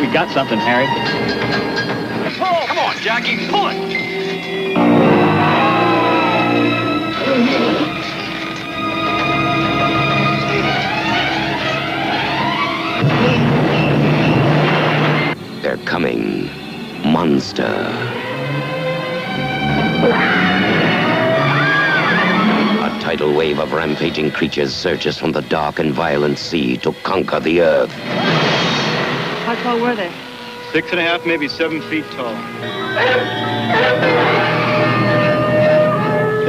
You got something, Harry. Pull! Come on, Jackie, pull it! They're coming. Monster. A tidal wave of rampaging creatures surges from the dark and violent sea to conquer the earth. How tall were they? 6.5, maybe 7 feet tall.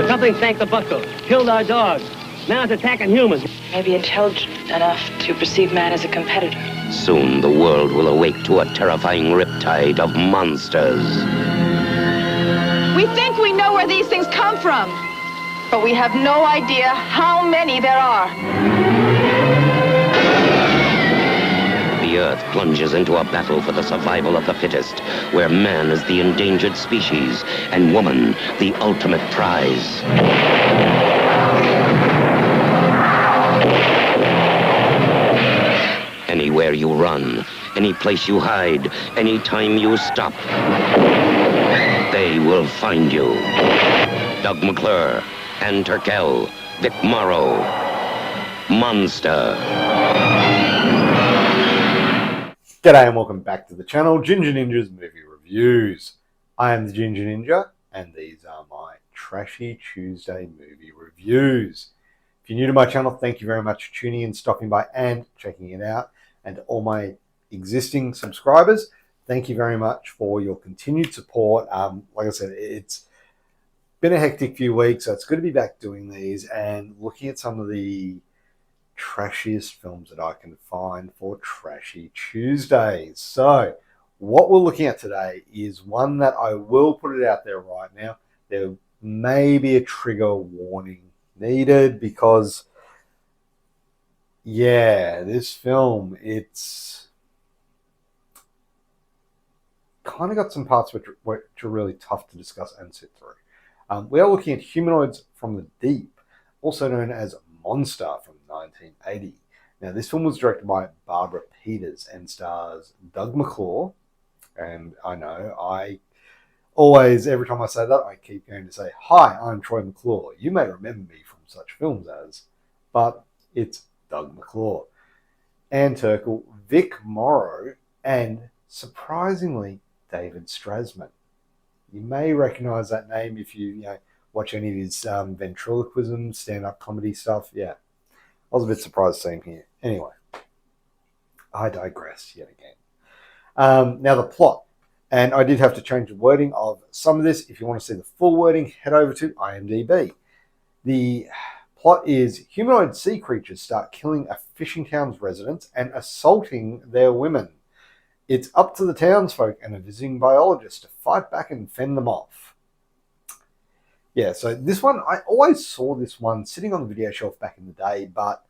Something sank the buckle, killed our dogs. Now it's attacking humans. Maybe intelligent enough to perceive man as a competitor. Soon the world will awake to a terrifying riptide of monsters. We think we know where these things come from, but we have no idea how many there are. The earth plunges into a battle for the survival of the fittest, where man is the endangered species and woman the ultimate prize. Anywhere you run, any place you hide, any time you stop, they will find you. Doug McClure, Ann Turkel, Vic Morrow, Monster. G'day and welcome back to the channel, Ginger Ninja's Movie Reviews. I am the Ginger Ninja, and these are my Trashy Tuesday movie reviews. If you're new to my channel, thank you very much for tuning in, stopping by and checking it out. And to all my existing subscribers, thank you very much for your continued support. Like I said, it's been a hectic few weeks, so it's good to be back doing these and looking at some of the trashiest films that I can find for Trashy Tuesdays. So what we're looking at today is one that I will put it out there right now. There may be a trigger warning needed because, yeah, this film, it's kind of got some parts which are really tough to discuss and sit through. We are looking at Humanoids from the Deep, also known as Monster, from 1980. Now, this film was directed by Barbara Peters and stars Doug McClure. And I know, I always, every time I say that, I keep going to say, hi, I'm Troy McClure. You may remember me from such films as, but it's Doug McClure, Ann Turkel, Vic Morrow, and surprisingly, David Strasman. You may recognize that name if you watch any of his ventriloquism, stand-up comedy stuff. Yeah, I was a bit surprised seeing him here. Anyway, I digress yet again. Now the plot, and I did have to change the wording of some of this. If you want to see the full wording, head over to IMDb. The plot is humanoid sea creatures start killing a fishing town's residents and assaulting their women. It's up to the townsfolk and a visiting biologist to fight back and fend them off. Yeah, so this one, I always saw this one sitting on the video shelf back in the day, but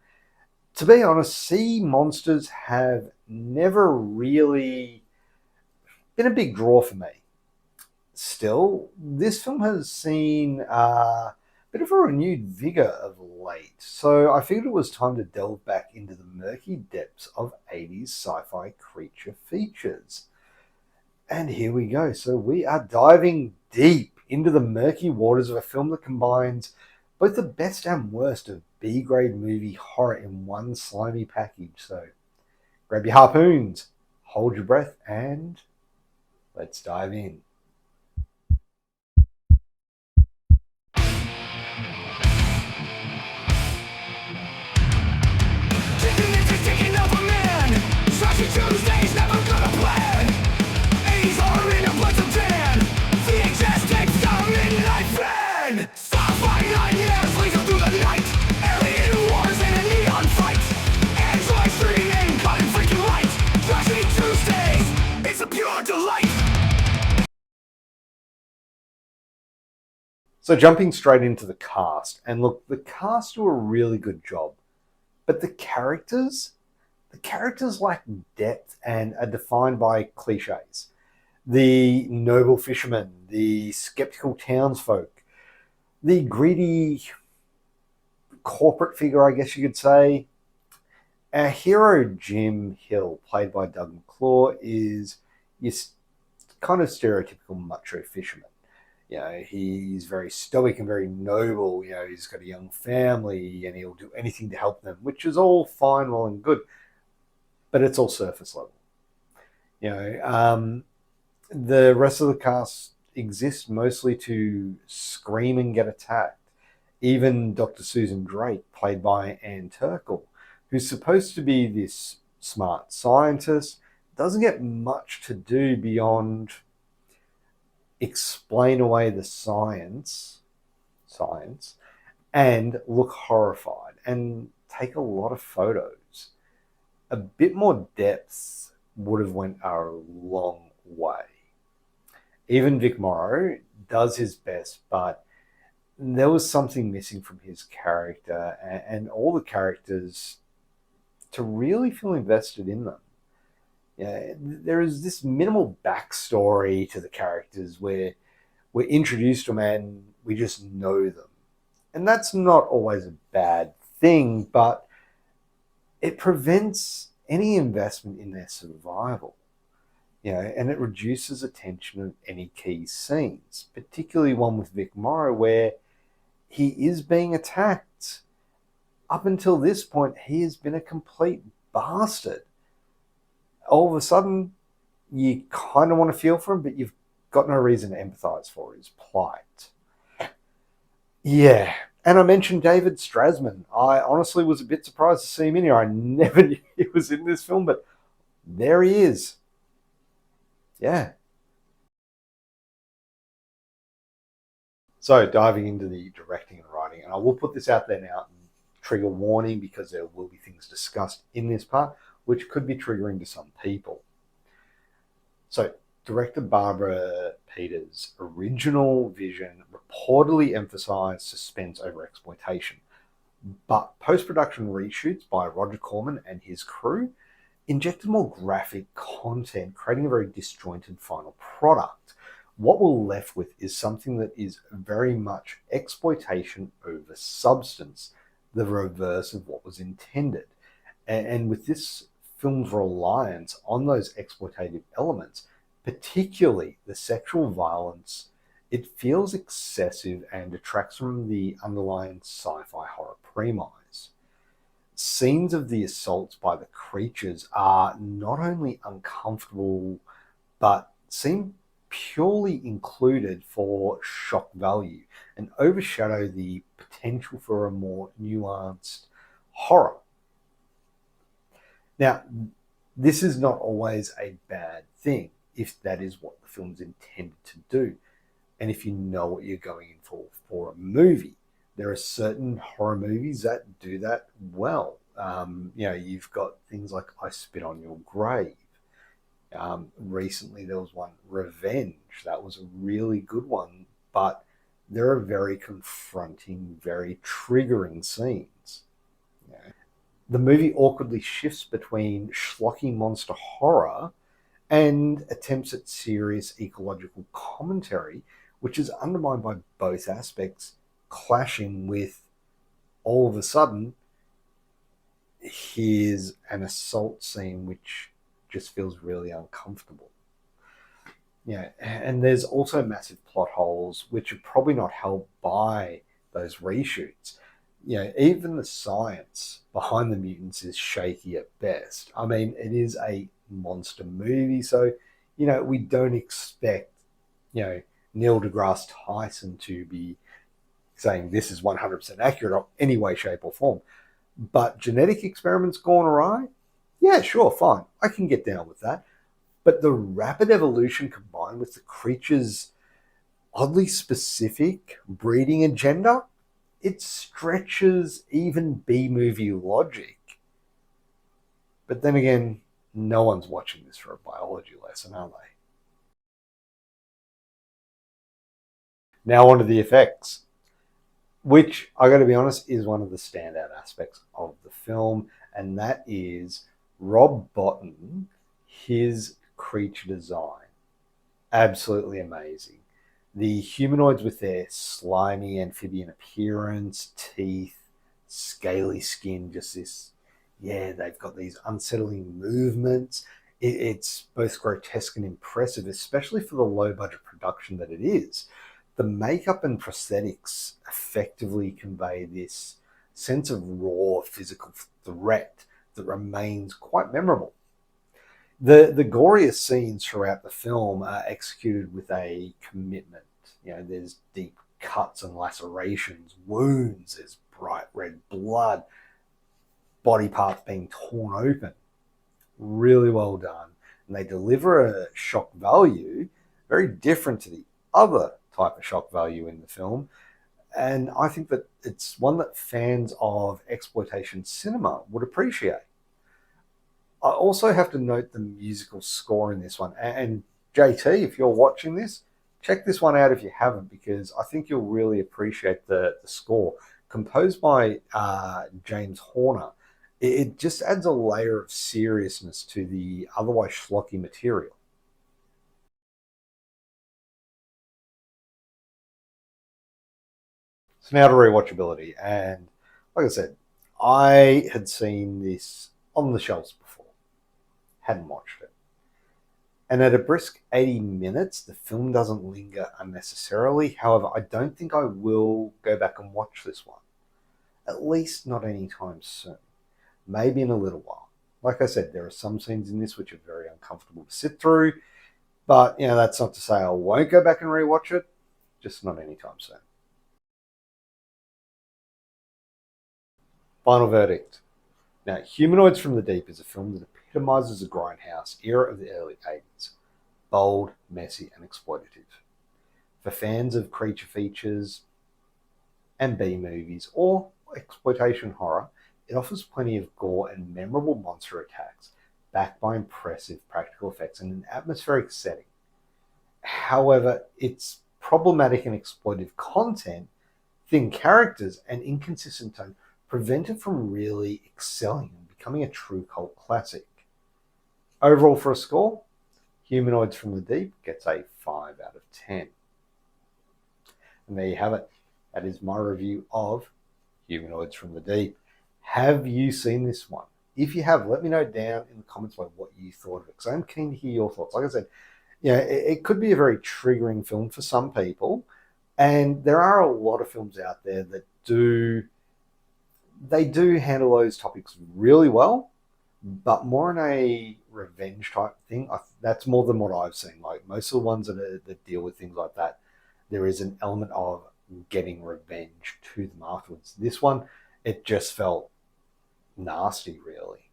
to be honest, sea monsters have never really been a big draw for me. Still, this film has seen bit of a renewed vigor of late, so I figured it was time to delve back into the murky depths of 80s sci-fi creature features. And here we go. So we are diving deep into the murky waters of a film that combines both the best and worst of B-grade movie horror in one slimy package. So grab your harpoons, hold your breath, and let's dive in. Trashy Tuesday's never gonna plan. 80s horror in a bunch of tan. VHS takes down midnight fan. Sci-fi 9 years leads them through the night. Alien wars in a neon fight. Android streaming, caught in freaking light. Trashy Tuesdays, it's a pure delight. So jumping straight into the cast, and look, the cast do a really good job, but the characters lack depth and are defined by cliches. The noble fisherman, the skeptical townsfolk, the greedy corporate figure, I guess you could say, Our hero, Jim Hill, played by Doug McClure, is your kind of stereotypical macho fisherman. You know, he's very stoic and very noble. You know, he's got a young family and he'll do anything to help them, which is all fine, well and good, but it's all surface level. You know, the rest of the cast exists mostly to scream and get attacked. Even Dr. Susan Drake, played by Anne Turkle, who's supposed to be this smart scientist, doesn't get much to do beyond explain away the science, and look horrified and take a lot of photos. A bit more depth would have went a long way. Even Vic Morrow does his best, but there was something missing from his character and all the characters to really feel invested in them. Yeah, there is this minimal backstory to the characters where we're introduced to them and we just know them. And that's not always a bad thing, but it prevents any investment in their survival. You know, and it reduces attention of any key scenes, particularly one with Vic Morrow where he is being attacked. Up until this point, he has been a complete bastard. All of a sudden, you kind of want to feel for him, but you've got no reason to empathize for his plight. Yeah, and I mentioned David Strasman. I honestly was a bit surprised to see him in here. I never knew he was in this film, but there he is. Yeah. So diving into the directing and writing, and I will put this out there now, trigger warning, because there will be things discussed in this part which could be triggering to some people. So director Barbara Peters' original vision reportedly emphasized suspense over exploitation, but post-production reshoots by Roger Corman and his crew injected more graphic content, creating a very disjointed final product. What we're left with is something that is very much exploitation over substance, the reverse of what was intended. And with this film's reliance on those exploitative elements, particularly the sexual violence, it feels excessive and detracts from the underlying sci-fi horror premise. Scenes of the assaults by the creatures are not only uncomfortable, but seem purely included for shock value and overshadow the potential for a more nuanced horror. Now, this is not always a bad thing if that is what the film's intended to do, and if you know what you're going in for a movie. There are certain horror movies that do that well. You know, you've got things like I Spit on Your Grave. Recently there was one, Revenge. That was a really good one, but there are very confronting, very triggering scenes. You know, the movie awkwardly shifts between schlocky monster horror and attempts at serious ecological commentary, which is undermined by both aspects, clashing with, all of a sudden, here's an assault scene which just feels really uncomfortable. Yeah, and there's also massive plot holes which are probably not helped by those reshoots. You know, even the science behind the mutants is shaky at best. I mean, it is a monster movie, so, you know, we don't expect, you know, Neil deGrasse Tyson to be saying this is 100% accurate in any way, shape, or form. But genetic experiments gone awry? Yeah, sure, fine. I can get down with that. But the rapid evolution combined with the creature's oddly specific breeding agenda, it stretches even B-movie logic. But then again, no one's watching this for a biology lesson, are they? Now onto the effects, which, I got to be honest, is one of the standout aspects of the film, and that is Rob Bottin, his creature design. Absolutely amazing. The humanoids with their slimy amphibian appearance, teeth, scaly skin, just this, Yeah, they've got these unsettling movements. It's both grotesque and impressive, especially for the low-budget production that it is. The makeup and prosthetics effectively convey this sense of raw physical threat that remains quite memorable. The goriest scenes throughout the film are executed with a commitment. There's deep cuts and lacerations, wounds, there's bright red blood, body parts being torn open. Really well done. And they deliver a shock value very different to the other type of shock value in the film. And I think that it's one that fans of exploitation cinema would appreciate. I also have to note the musical score in this one. And JT, if you're watching this, check this one out if you haven't, because I think you'll really appreciate the score. Composed by James Horner, it just adds a layer of seriousness to the otherwise schlocky material. So now to rewatchability, and like I said, I had seen this on the shelves before, hadn't watched it. And at a brisk 80 minutes, the film doesn't linger unnecessarily. However, I don't think I will go back and watch this one. At least not anytime soon. Maybe in a little while. Like I said, there are some scenes in this which are very uncomfortable to sit through. But, that's not to say I won't go back and rewatch it. Just not anytime soon. Final verdict. Now, Humanoids from the Deep is a film that epitomizes the grindhouse era of the early 80s. Bold, messy, and exploitative. For fans of creature features and B-movies or exploitation horror, it offers plenty of gore and memorable monster attacks, backed by impressive practical effects and an atmospheric setting. However, its problematic and exploitive content, thin characters, and inconsistent tone prevent it from really excelling and becoming a true cult classic. Overall, for a score, Humanoids from the Deep gets a 5 out of 10. And there you have it. That is my review of Humanoids from the Deep. Have you seen this one? If you have, let me know down in the comments below what you thought of it, because I'm keen to hear your thoughts. Like I said, it could be a very triggering film for some people, and there are a lot of films out there that do handle those topics really well, but more in a revenge type thing. That's more than what I've seen. Like most of the ones that deal with things like that, there is an element of getting revenge to them afterwards. This one, it just felt nasty, really.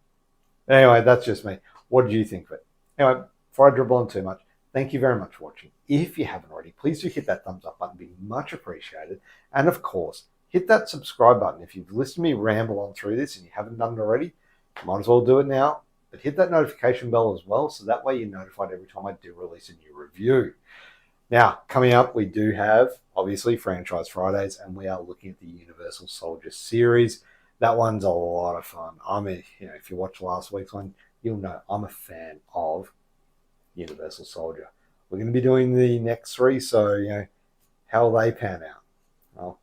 Anyway, that's just me. What did you think of it? Anyway, before I dribble on too much, thank you very much for watching. If you haven't already, please do hit that thumbs up button. It'd be much appreciated. And of course, hit that subscribe button. If you've listened to me ramble on through this and you haven't done it already, might as well do it now. But hit that notification bell as well, so that way you're notified every time I do release a new review. Now, coming up, we do have, obviously, Franchise Fridays, and we are looking at the Universal Soldier series. That one's a lot of fun. If you watched last week's one, you'll know I'm a fan of Universal Soldier. We're going to be doing the next 3, so, how will they pan out? Well,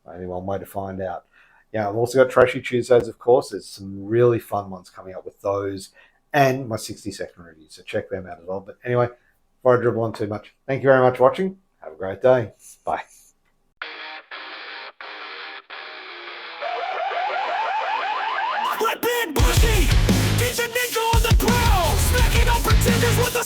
only one way to find out. I've also got Trashy Tuesdays, of course. There's some really fun ones coming up with those and my 60-second reviews, so check them out as well. But anyway, before I dribble on too much, thank you very much for watching. Have a great day. Bye. Bushy, teach a ninja on the ground, smacking on pretenders with a